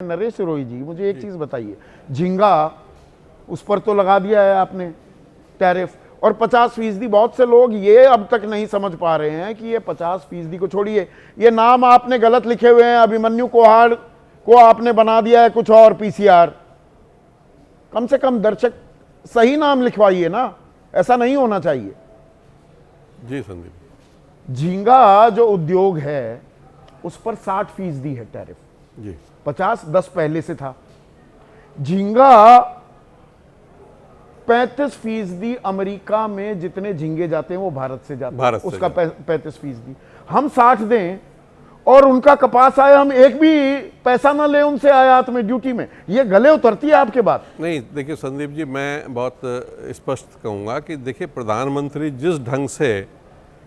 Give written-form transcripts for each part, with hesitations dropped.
नरेश रोही जी, मुझे एक चीज बताइए, झींगा उस पर तो लगा दिया है आपने टैरिफ, और 50%। बहुत से लोग ये अब तक नहीं समझ पा रहे हैं कि ये 50% को छोड़िए, ये नाम आपने गलत लिखे हुए हैं। अभिमन्यु कोहाड़ को आपने बना दिया है कुछ और, पीसीआर। कम से कम दर्शक सही नाम लिखवाइए ना, ऐसा नहीं होना चाहिए। जी संदीप। झींगा जो उद्योग है उस पर 60% है टैरिफ जी। 50-10 पहले से था। झींगा 35% अमेरिका में जितने झींगे जाते हैं वो भारत से जाते हैं, उसका 35%। हम 60 दें और उनका कपास आए, हम एक भी पैसा ना ले उनसे आयात में, ड्यूटी में, ये गले उतरती है आपके बात? नहीं, देखिए संदीप जी, मैं बहुत स्पष्ट कहूँगा कि देखिए, प्रधानमंत्री जिस ढंग से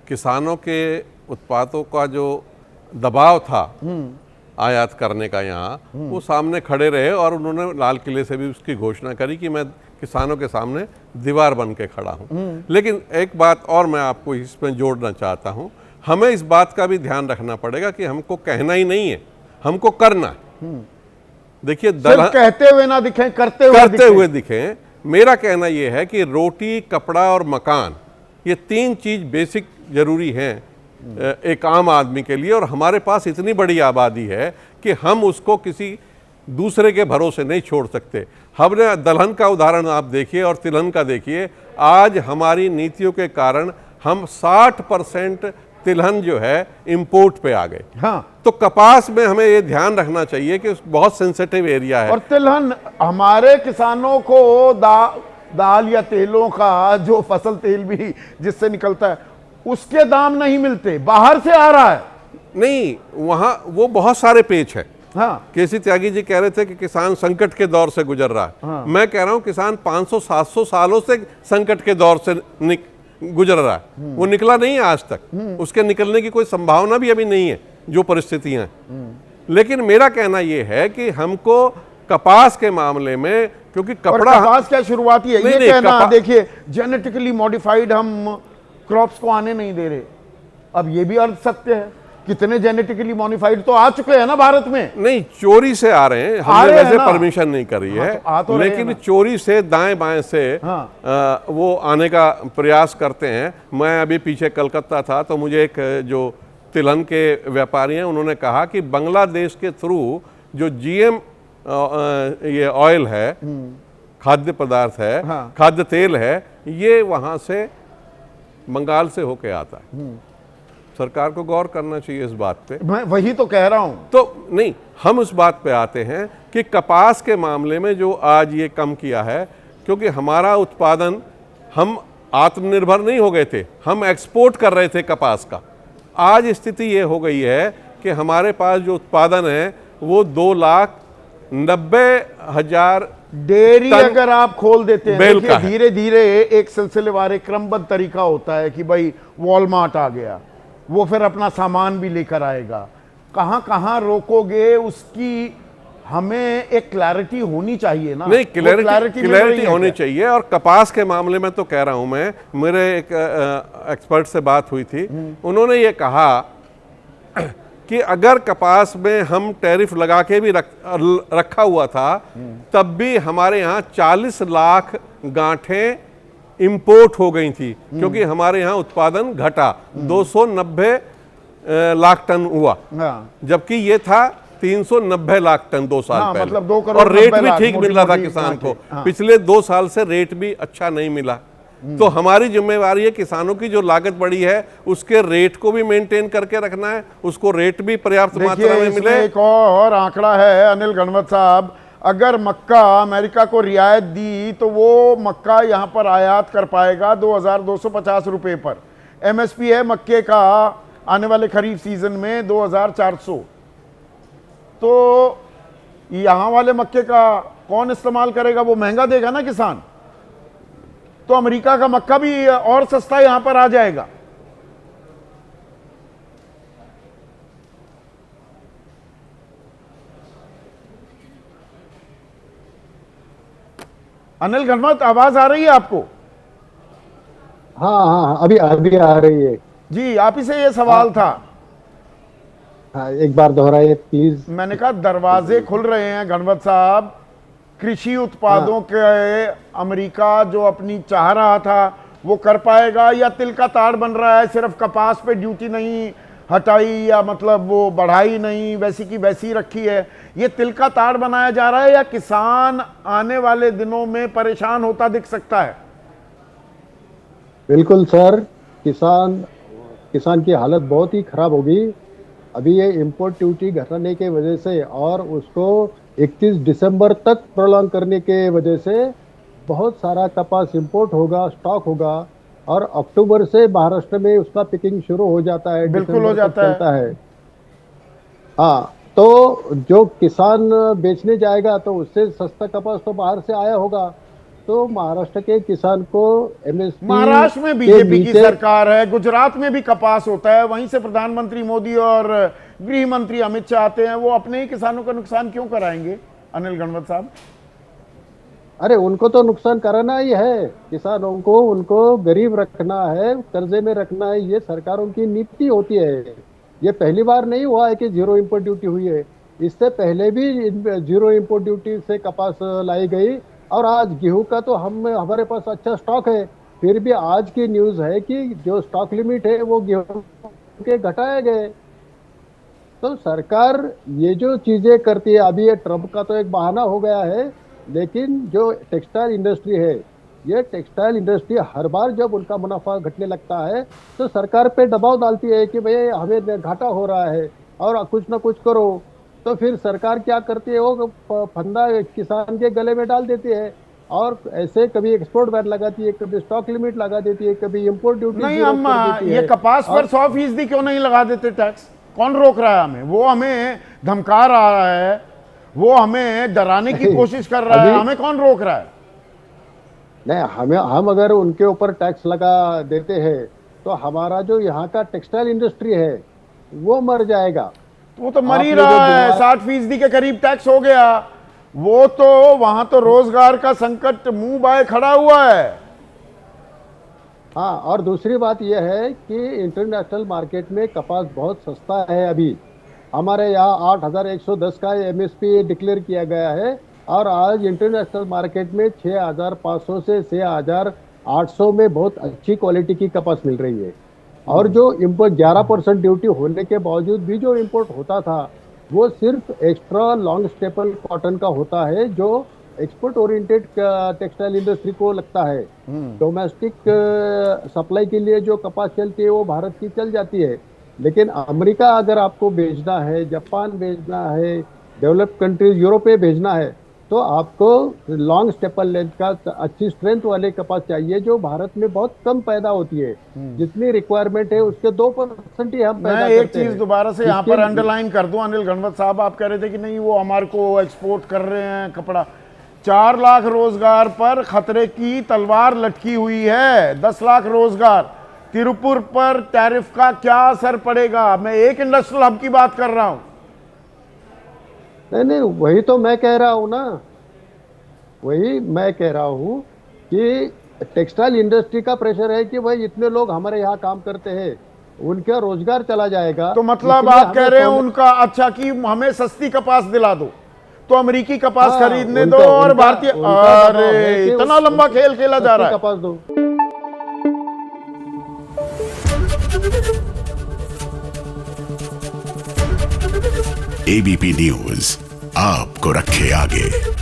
किसानों के उत्पादों का जो दबाव था आयात करने का यहाँ, वो सामने खड़े रहे और उन्होंने लाल किले से भी उसकी घोषणा करी कि मैं किसानों के सामने दीवार बन के खड़ा हूँ। लेकिन एक बात और मैं आपको इसमें जोड़ना चाहता हूँ, हमें इस बात का भी ध्यान रखना पड़ेगा कि हमको कहना ही नहीं है, हमको करना है। देखिए, कहते हुए ना दिखें, करते हुए दिखें। मेरा कहना यह है कि रोटी, कपड़ा और मकान, ये 3 चीज बेसिक जरूरी हैं एक आम आदमी के लिए, और हमारे पास इतनी बड़ी आबादी है कि हम उसको किसी दूसरे के भरोसे नहीं छोड़ सकते। हमने दलहन का उदाहरण आप देखिए और तिलहन का देखिए। आज हमारी नीतियों के कारण हम 60% तिलहन जो है इंपोर्ट पे आ गए। हाँ, तो कपास में हमें ये ध्यान रखना चाहिए कि बहुत सेंसिटिव एरिया है। और तिलहन हमारे किसानों को दाल या तेलों का, जो फसल तेल भी जिससे निकलता है, उसके दाम नहीं मिलते, बाहर से आ रहा है। नहीं, वहां वो बहुत सारे पेच है। हाँ, केसी त्यागी जी कह रहे थे कि किसान संकट के दौर से गुजर रहा है। हाँ। मैं कह रहा हूं किसान 500-700 सालों से संकट के दौर से गुजर रहा है। वो निकला नहीं है आज तक, उसके निकलने की कोई संभावना भी अभी नहीं है, जो परिस्थितियां हैं। लेकिन मेरा कहना यह है कि हमको कपास के मामले में, क्योंकि कपड़ा, कपास क्या शुरुआती है, ये कहना, देखिए जेनेटिकली मॉडिफाइड हम क्रॉप्स को आने नहीं दे रहे, अब ये भी अर्थ सत्य है। कितने जेनेटिकली मॉडिफाइड तो आ चुके हैं ना भारत में। नहीं, चोरी से आ रहे हैं, हमने वैसे परमिशन नहीं करी है। तो लेकिन चोरी से, दाएं बाएं से वो आने का प्रयास करते हैं। मैं अभी पीछे कलकत्ता था तो मुझे एक जो तिलहन के व्यापारी हैं उन्होंने कहा कि बांग्लादेश के थ्रू जो जीएम ये ऑयल है, खाद्य पदार्थ है, खाद्य तेल है, ये वहां से बंगाल से होके आता है। सरकार को गौर करना चाहिए इस बात पे। मैं वही तो कह रहा हूं। तो नहीं, हम उस बात पे आते हैं कि कपास के मामले में जो आज ये कम किया है, क्योंकि हमारा उत्पादन, हम आत्मनिर्भर नहीं हो गए थे, हम एक्सपोर्ट कर रहे थे कपास का। आज स्थिति ये हो गई है कि हमारे पास जो उत्पादन है वो 2,90,000 डेयरी अगर आप खोल देते हैं, देखिए धीरे धीरे एक सिलसिलेवार, एक क्रमबद्ध तरीका होता है कि भाई वॉलमार्ट आ गया, वो फिर अपना सामान भी लेकर आएगा। कहां कहां रोकोगे, उसकी हमें एक क्लैरिटी होनी चाहिए ना। नहीं, क्लैरिटी होनी चाहिए। और कपास के मामले में तो कह रहा हूं मैं, मेरे एक एक्सपर्ट से बात हुई थी, उन्होंने ये कहा कि अगर कपास में हम टैरिफ लगा के भी रखा हुआ था, तब भी हमारे यहाँ 40 लाख गांठें इंपोर्ट हो गई थी, क्योंकि हमारे यहाँ उत्पादन घटा, 290 लाख टन हुआ, जबकि ये था 390 लाख टन 2 साल पहले। मतलब 2 करोड़, और रेट भी ठीक मिल रहा था किसान को। पिछले 2 साल से रेट भी अच्छा नहीं मिला। तो हमारी जिम्मेवारी है किसानों की जो लागत बढ़ी है उसके रेट को भी मेंटेन करके रखना है, उसको रेट भी पर्याप्त मात्रा में मिले। एक और आंकड़ा है अनिल घनवत साहब, अगर मक्का अमेरिका को रियायत दी तो वो मक्का यहां पर आयात कर पाएगा 2,250 रुपए पर। एमएसपी है मक्के का आने वाले खरीफ सीजन में 2,400। तो यहां वाले मक्के का कौन इस्तेमाल करेगा? वो महंगा देगा ना किसान, तो अमेरिका का मक्का भी और सस्ता यहां पर आ जाएगा। अनिल घनवत, आवाज आ रही है आपको? हाँ, अभी आ रही है जी। आप ही से ये सवाल था। हाँ, एक बार दोहराइए प्लीज। मैंने कहा दरवाजे खुल रहे हैं गणवत साहब, कृषि उत्पादों के अमेरिका जो अपनी चाह रहा था वो कर पाएगा, या तिल का ताड़ बन रहा है, सिर्फ कपास पे ड्यूटी नहीं हटाई या मतलब वो बढ़ाई नहीं, वैसी की वैसी रखी है, ये तिल का ताड़ बनाया जा रहा है, या किसान आने वाले दिनों में परेशान होता दिख सकता है? बिल्कुल सर, किसान की हालत बहुत ही खराब होगी। अभी ये इंपोर्ट ड्यूटी घटाने के वजह से और उसको 31 दिसंबर तक प्रोलॉन्ग करने के वजह से बहुत सारा कपास इंपोर्ट होगा, स्टॉक होगा, और अक्टूबर से महाराष्ट्र में उसका पिकिंग शुरू हो जाता है, बिल्कुल दिसंबर हो तक जाता है। चलता है। हाँ, तो जो किसान बेचने जाएगा तो उससे सस्ता कपास तो बाहर से आया होगा, तो महाराष्ट्र के किसान को एमएसपी महाराष्ट्र में के बीजेपी की नीचे। सरकार है, गुजरात में भी कपास होता है, वहीं से प्रधानमंत्री मोदी और गृह मंत्री अमित शाह आते हैं, वो अपने ही किसानों का नुकसान क्यों कराएंगे अनिल गणवत साहब? अरे उनको तो नुकसान कराना ही है, किसानों को, उनको गरीब रखना है, कर्जे में रखना है, ये सरकारों की नीति होती है। ये पहली बार नहीं हुआ है कि जीरो इंपोर्ट ड्यूटी हुई है, इससे पहले भी जीरो इंपोर्ट ड्यूटी से कपास लाई गई, और आज गेहूं का तो हमारे पास अच्छा स्टॉक है, फिर भी आज की न्यूज़ है कि जो स्टॉक लिमिट है वो गेहूं के घटाए गए। तो सरकार ये जो चीजें करती है, अभी ये ट्रम्प का तो एक बहाना हो गया है, लेकिन जो टेक्सटाइल इंडस्ट्री है, ये टेक्सटाइल इंडस्ट्री हर बार जब उनका मुनाफा घटने लगता है तो सरकार पे दबाव डालती है कि भाई हमें घाटा हो रहा है और कुछ ना कुछ करो। तो फिर सरकार क्या करती है, वो फंदा किसान के गले में डाल देती है, और ऐसे कभी एक्सपोर्ट बैन लगाती है, कभी स्टॉक लिमिट लगा देती है, कभी इंपोर्ट ड्यूटी नहीं, जीरो हम कर देती ये है। कपास पर 100% क्यों नहीं लगा देते टैक्स? कौन रोक रहा है हमें? वो हमें धमका रहा है, वो हमें डराने की कोशिश कर रहा है, हमें कौन रोक रहा है? नहीं, हम अगर उनके ऊपर टैक्स लगा देते हैं तो हमारा जो यहाँ का टेक्सटाइल इंडस्ट्री है वो मर जाएगा। वो तो मर ही आपने जो रहा है, दिमाग- 60% के करीब टैक्स हो गया। वो तो वहां तो रोजगार का संकट मुंह बाए खड़ा हुआ है। हाँ, और दूसरी बात यह है कि इंटरनेशनल मार्केट में कपास बहुत सस्ता है। अभी हमारे यहाँ 8,110 का एमएसपी डिक्लेयर किया गया है, और आज इंटरनेशनल मार्केट में 6,500 से 6,800 में बहुत अच्छी क्वालिटी की कपास मिल रही है। और जो इम्पोर्ट 11% ड्यूटी होने के बावजूद भी जो इम्पोर्ट होता था वो सिर्फ एक्स्ट्रा लॉन्ग स्टेपल कॉटन का होता है, जो एक्सपोर्ट ओरिएंटेड टेक्सटाइल इंडस्ट्री को लगता है। डोमेस्टिक सप्लाई के लिए जो कपास चलती है वो भारत की चल जाती है, लेकिन अमेरिका अगर आपको भेजना है, जापान भेजना है, डेवलप्ड कंट्रीज यूरोप में भेजना है, तो आपको लॉन्ग स्टेपल लेंथ का अच्छी स्ट्रेंथ वाले कपास चाहिए, जो भारत में बहुत कम पैदा होती है। जितनी रिक्वायरमेंट है उसके 2% ही हम पैदा मैं करते एक चीज हैं। दोबारा से यहाँ पर इसके- अंडरलाइन कर दूं अनिल गणवत साहब, आप कह रहे थे कि नहीं वो हमारे को एक्सपोर्ट कर रहे हैं कपड़ा। 4 लाख रोजगार पर खतरे की तलवार लटकी हुई है। 10 लाख रोजगार, तिरुपुर पर टैरिफ का क्या असर पड़ेगा? मैं एक इंडस्ट्रियल हब की बात कर रहा हूं। नहीं, वही तो मैं कह रहा हूँ ना, वही मैं कह रहा हूँ कि टेक्सटाइल इंडस्ट्री का प्रेशर है कि भाई इतने लोग हमारे यहाँ काम करते हैं, उनका रोजगार चला जाएगा। तो मतलब इसलिए आप कह हमें रहे हैं उनका अच्छा कि हमें सस्ती कपास दिला दो, तो अमेरिकी कपास हाँ, खरीदने दो उनका- और उनका- भारतीय। उनका दबाव है अरे कि इतना लंबा खेल खेला जा रहा है। कपास दो। एबीपी न्यूज आपको रखे आगे।